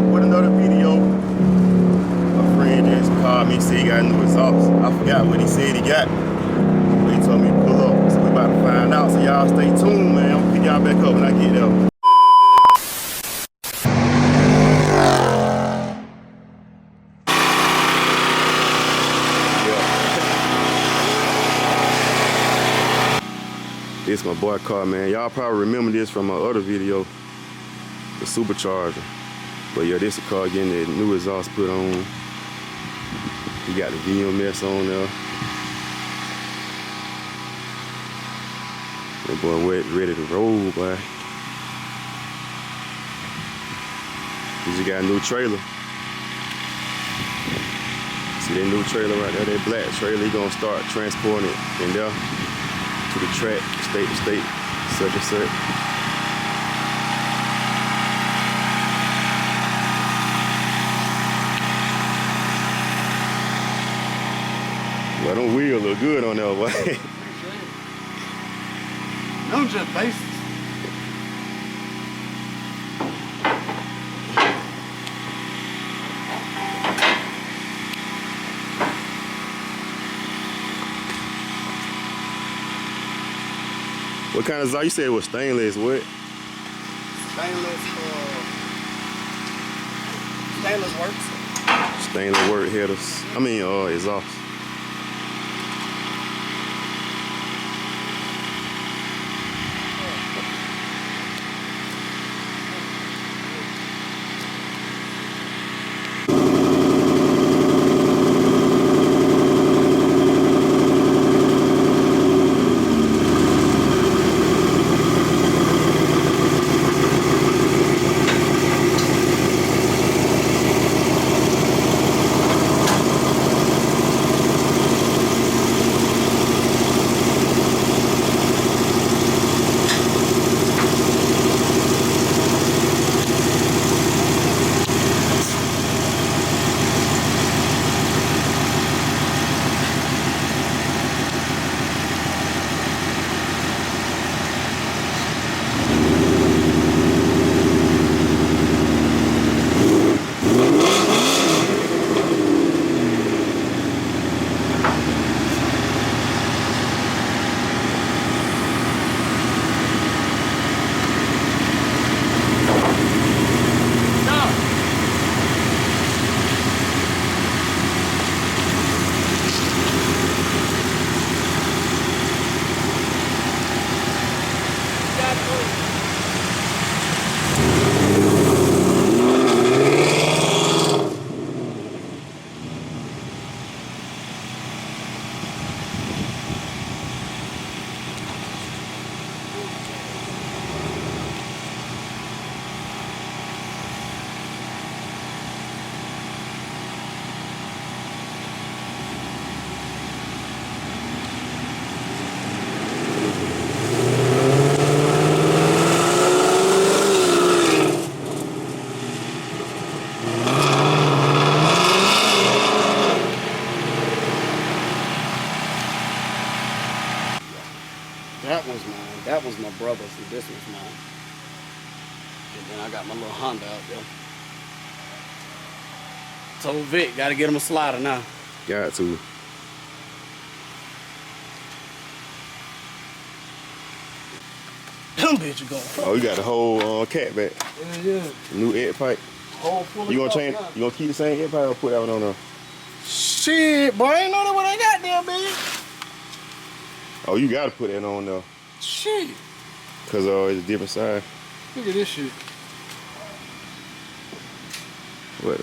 back with another video. My friend just called me, said he got a new exhaust. I forgot what he said he got, but he told me to pull up. So we about to find out. So y'all stay tuned, man. I'm gonna pick y'all back up when I get there. This my boy car, man. Y'all probably remember this from my other video, the supercharger. But yeah, this a car getting that new exhaust put on. You got the VMS on there. That boy wet, ready to roll, boy. He just got a new trailer. See that new trailer right there, that black trailer. He gonna start transporting it in there to the track, state to state, such and such. Well, them wheels look good on there, boy. Them just basics. What kind of exhaust? You said it was stainless, what? Stainless works. Stainless work headers. I mean, exhaust. That was mine. That was my brother's, and this was mine. And then I got my little Honda out there. Told Vic, gotta get him a slider now. Got to. Them bitch going. Oh, you got the whole cat back. Yeah. New egg pipe. Whole full You gonna of change? now. You gonna keep the same egg pipe or put that one on there? Shit, boy, I ain't know that what I got there, man. Oh, you gotta put that on there. Shit. Cause it's a different size. Look at this shit. What?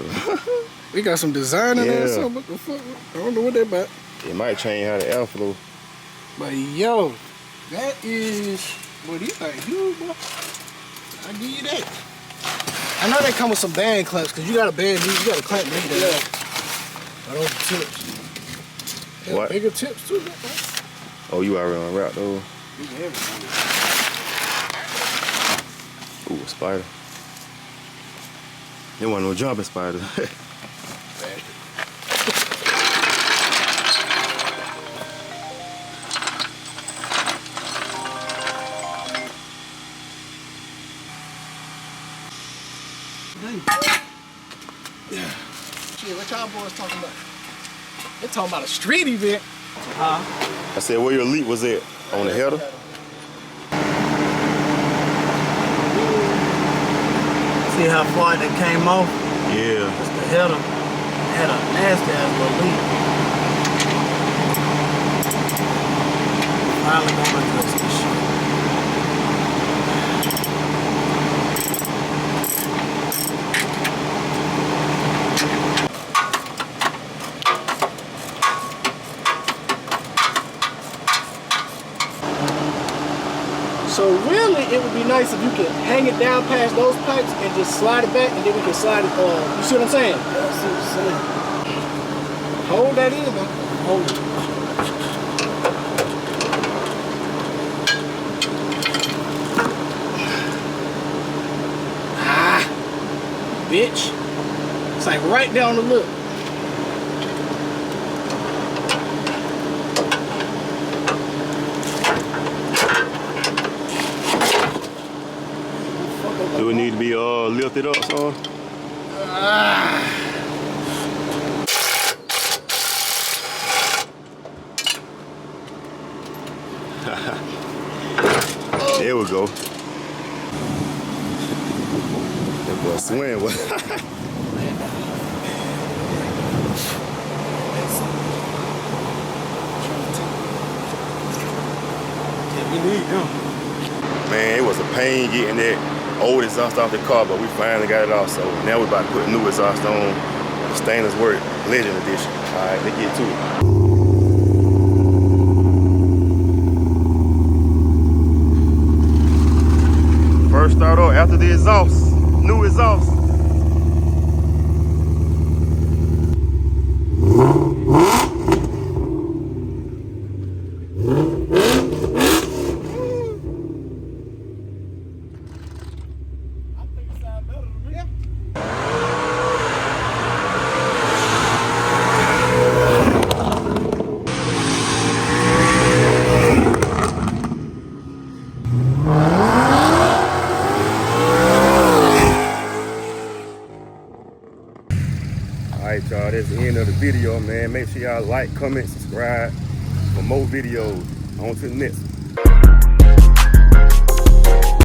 We got some design in there or Yeah. something. What the fuck? I don't know what they about. It might change how the airflow. But yo, that is what you think, huge, boy. I give you that. I know they come with some band clamps because you got a band, you got a clamp me there. But those tips. They got What? bigger tips too, man. Oh, you already on route though. You can everything. Ooh, a spider. There wasn't no jumping spider. Shit, what y'all boys talking about? They talking about a street event. I said, where your elite was at? On the header? See how far that came off? Yeah. That's the header. Had a nasty ass little leak. Finally gonna address this shit. So really, it would be nice if you could hang it down past those pipes and just slide it back, and then we can slide it. You see what I'm saying? Yeah, I see what you're saying. Hold that in, man. Hold it. Bitch. It's like right down the lip. Do it need to be lifted up, son? There we go. That boy swim. Man, it was a pain getting that old exhaust off the car, but we finally got it off. So now we're about to put new exhaust on, stainless work, Legend Edition. All right, let's get to it. First start off after the exhaust, new exhaust. Alright y'all, that's the end of the video, man. Make sure y'all like, comment, subscribe for more videos. On to the next one.